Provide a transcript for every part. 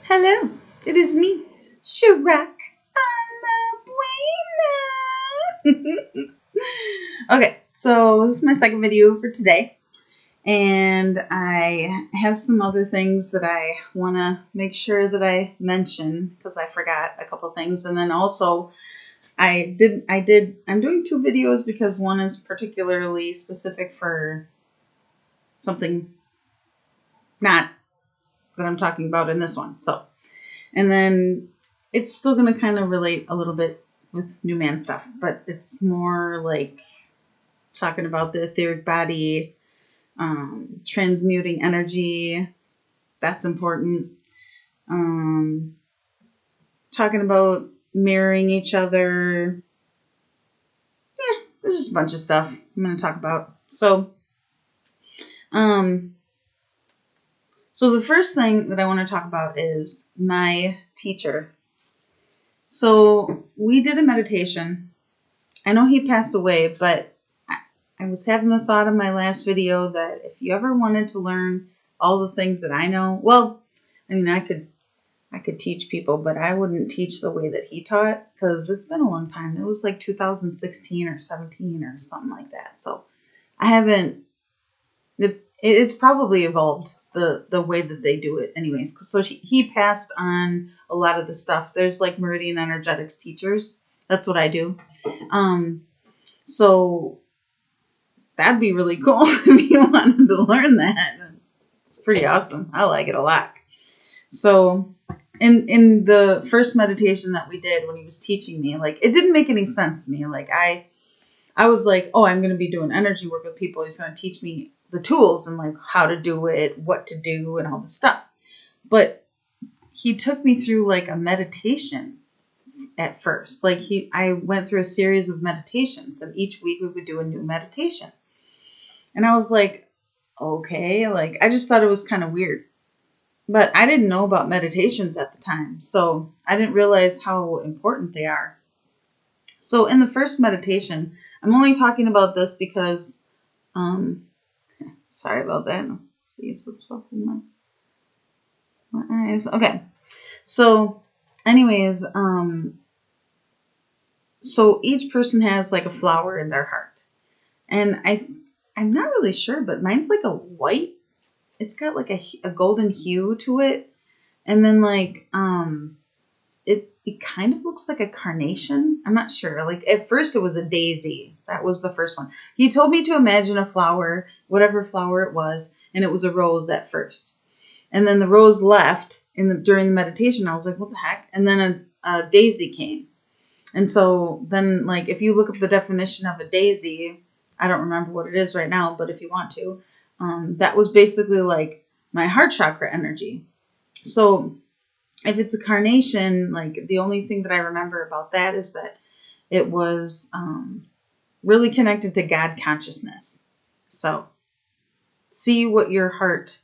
Hello, it is me, Shirek Buena. Okay, so this is my second video for today, and I have some other things that I want to make sure that I mention because I forgot a couple things, and then also I'm doing two videos because one is particularly specific for something not that I'm talking about in this one. So, and then it's still going to kind of relate a little bit with new man stuff, but it's more like talking about the etheric body, transmuting energy. That's important. Talking about mirroring each other. Yeah, there's just a bunch of stuff I'm going to talk about. So the first thing that I want to talk about is my teacher. So we did a meditation. I know he passed away, but I was having the thought in my last video that if you ever wanted to learn all the things that I know, well, I mean, I could teach people, but I wouldn't teach the way that he taught because it's been a long time. It was like 2016 or 17 or something like that. So I haven't, it's probably evolved the way that they do it anyways. So he passed on a lot of the stuff. There's like meridian energetics teachers. That's what I do. So that'd be really cool if you wanted to learn that. It's pretty awesome. I like it a lot. So in the first meditation that we did when he was teaching me, like it didn't make any sense to me. Like I was like, oh, I'm going to be doing energy work with people. He's going to teach me the tools and like how to do it, what to do and all the stuff. But he took me through like a meditation at first. Like I went through a series of meditations and each week we would do a new meditation. And I was like, okay, like I just thought it was kind of weird. But I didn't know about meditations at the time. So I didn't realize how important they are. So in the first meditation, I'm only talking about this because, sorry about that. See some stuff in my eyes. Okay. So anyways, so each person has like a flower in their heart. And I'm not really sure, but mine's like a white. It's got like a golden hue to it. And then like, it kind of looks like a carnation. I'm not sure. Like at first it was a daisy. That was the first one. He told me to imagine a flower, whatever flower it was, and it was a rose at first. And then the rose left during the meditation. I was like, what the heck? And then a daisy came. And so then like, if you look up the definition of a daisy, I don't remember what it is right now, but if you want to, that was basically like my heart chakra energy. So if it's a carnation, like the only thing that I remember about that is that it was really connected to God consciousness. So see what your heart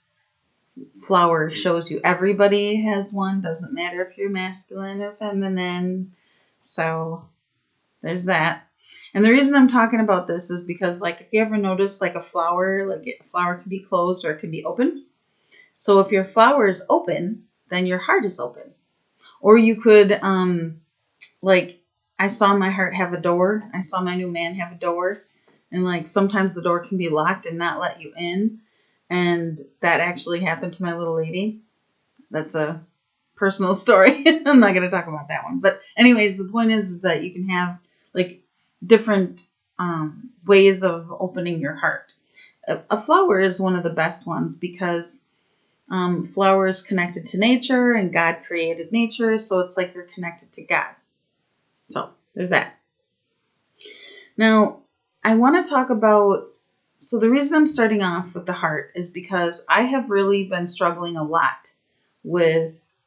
flower shows you. Everybody has one. Doesn't matter if you're masculine or feminine. So there's that. And the reason I'm talking about this is because like if you ever notice like a flower can be closed or it can be open. So if your flower is open, then your heart is open. Or you could, like, I saw my heart have a door. I saw my new man have a door. And, like, sometimes the door can be locked and not let you in. And that actually happened to my little lady. That's a personal story. I'm not going to talk about that one. But anyways, the point is that you can have, like, different ways of opening your heart. A flower is one of the best ones because flowers connected to nature and God created nature. So it's like you're connected to God. So there's that. Now I want to talk about, so the reason I'm starting off with the heart is because I have really been struggling a lot with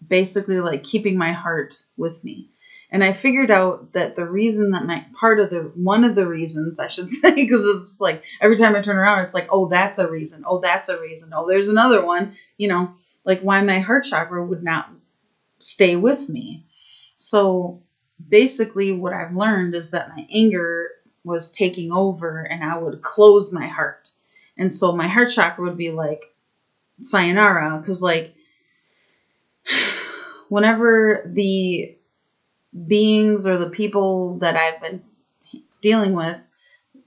basically like keeping my heart with me. And I figured out that the reason that one of the reasons I should say, because it's like every time I turn around, it's like, oh, that's a reason. Oh, that's a reason. Oh, there's another one, like why my heart chakra would not stay with me. So basically what I've learned is that my anger was taking over and I would close my heart. And so my heart chakra would be like sayonara, because like whenever the beings or the people that I've been dealing with,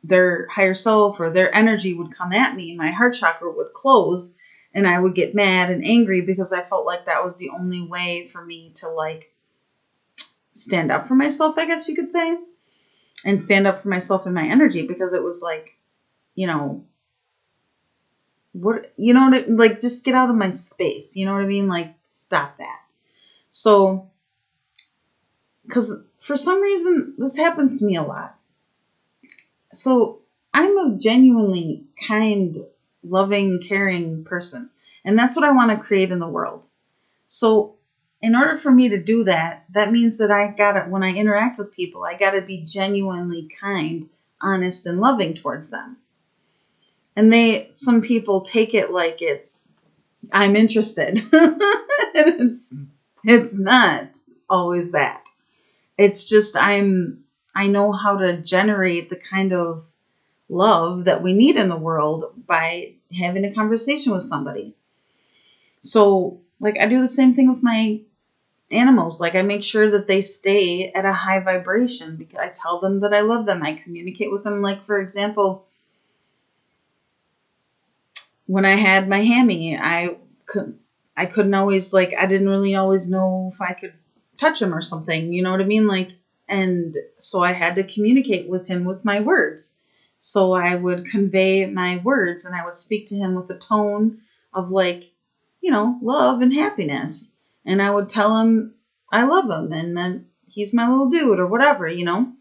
their higher self or their energy would come at me, my heart chakra would close and I would get mad and angry because I felt like that was the only way for me to like stand up for myself, I guess you could say, and stand up for myself and my energy, because it was like, you know, like just get out of my space. You know what I mean? Like stop that. So, because for some reason this happens to me a lot. So I'm a genuinely kind, loving, caring person. And that's what I want to create in the world. So in order for me to do that, that means that when I interact with people, I got to be genuinely kind, honest, and loving towards them. And some people take it like I'm interested. And it's not always that. It's just I know how to generate the kind of love that we need in the world by having a conversation with somebody. So, like, I do the same thing with my animals. Like, I make sure that they stay at a high vibration because I tell them that I love them. I communicate with them. Like, for example, when I had my hammy, I couldn't always, like, I didn't really always know if I could touch him or something. You know what I mean? Like, and so I had to communicate with him with my words. So I would convey my words and I would speak to him with a tone of like, you know, love and happiness. And I would tell him I love him and then he's my little dude or whatever, you know.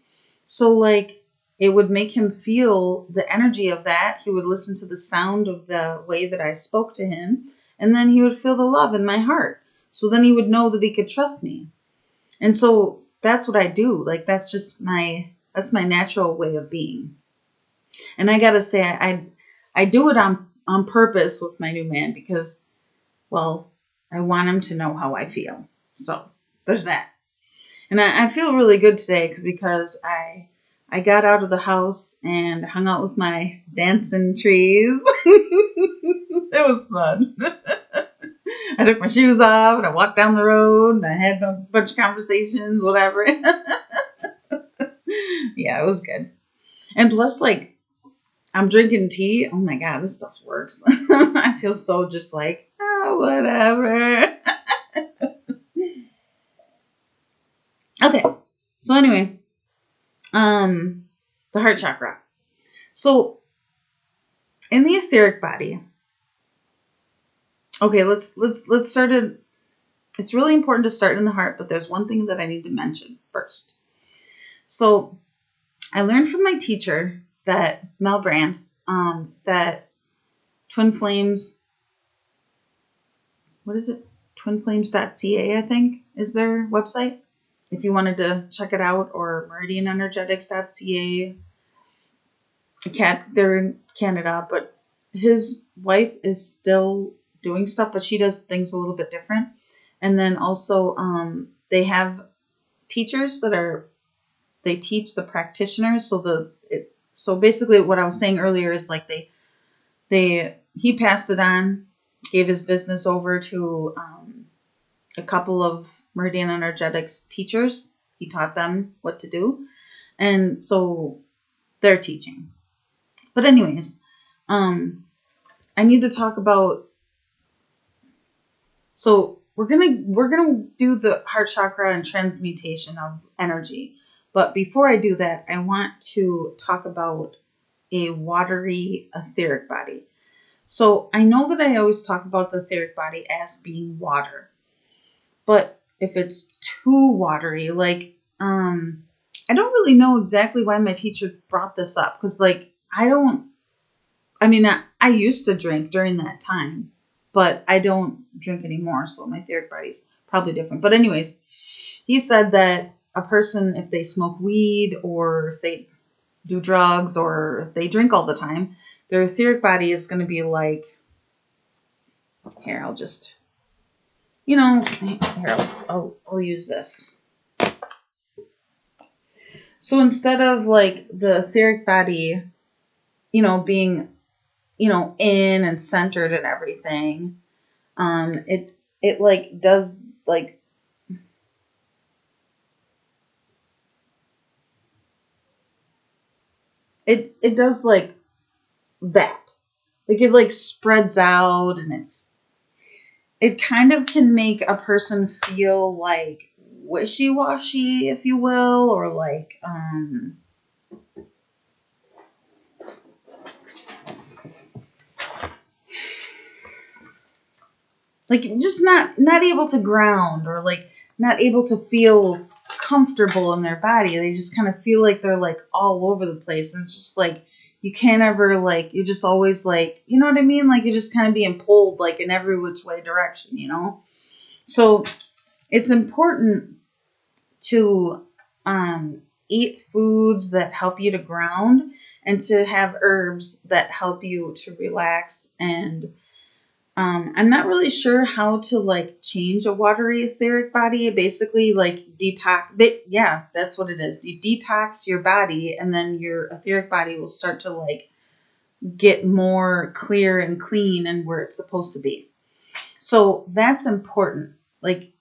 So like it would make him feel the energy of that. He would listen to the sound of the way that I spoke to him. And then he would feel the love in my heart. So then he would know that he could trust me. And so that's what I do. Like that's my natural way of being. And I gotta say, I do it on purpose with my new man because, well, I want him to know how I feel. So there's that. And I feel really good today because I got out of the house and hung out with my dancing trees. It was fun. I took my shoes off and I walked down the road and I had a bunch of conversations, whatever. Yeah, it was good. And plus, like, I'm drinking tea. Oh my God, this stuff works. I feel so just like, oh, whatever. Okay. So anyway, the heart chakra. So in the etheric body, okay, let's start it. It's really important to start in the heart, but there's one thing that I need to mention first. So I learned from my teacher that Mel Brand, that Twin Flames, what is it? twinflames.ca, I think, is their website. If you wanted to check it out, or meridianenergetics.ca. They're in Canada, but his wife is still doing stuff, but she does things a little bit different. And then also, they have teachers they teach the practitioners. So basically what I was saying earlier is like he passed it on, gave his business over to a couple of Meridian Energetics teachers. He taught them what to do. And so they're teaching. But anyways, I need to talk about, so we're gonna do the heart chakra and transmutation of energy. But before I do that, I want to talk about a watery etheric body. So I know that I always talk about the etheric body as being water. But if it's too watery, like, I don't really know exactly why my teacher brought this up. Because, like, I used to drink during that time. But I don't drink anymore. So my etheric body's probably different. But anyways, he said that a person, if they smoke weed or if they do drugs or if they drink all the time, their etheric body is going to be like, here, I'll just, here, I'll use this. So instead of like the etheric body, being, in and centered and everything, it like does like it does like that. Like it like spreads out, and it kind of can make a person feel like wishy-washy, if you will, or like just not able to ground, or like not able to feel comfortable in their body. They just kind of feel like they're like all over the place, and it's just like you can't ever like, you're just always like, you know what I mean, like you're just kind of being pulled like in every which way direction, you know. So it's important to eat foods that help you to ground, and to have herbs that help you to relax. And I'm not really sure how to like change a watery etheric body. Basically, like detox. But yeah, that's what it is. You detox your body, and then your etheric body will start to like get more clear and clean and where it's supposed to be. So that's important. Like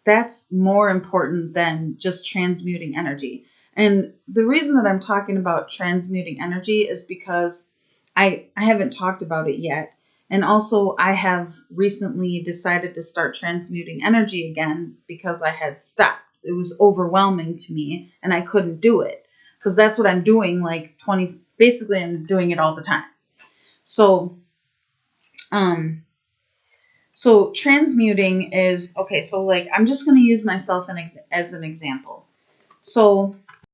that's more important than just transmuting energy. And the reason that I'm talking about transmuting energy is because I haven't talked about it yet. And also, I have recently decided to start transmuting energy again because I had stopped. It was overwhelming to me and I couldn't do it, because that's what I'm doing like 20, basically, I'm doing it all the time. So, um, so transmuting is, okay, so like I'm just going to use myself as an example. So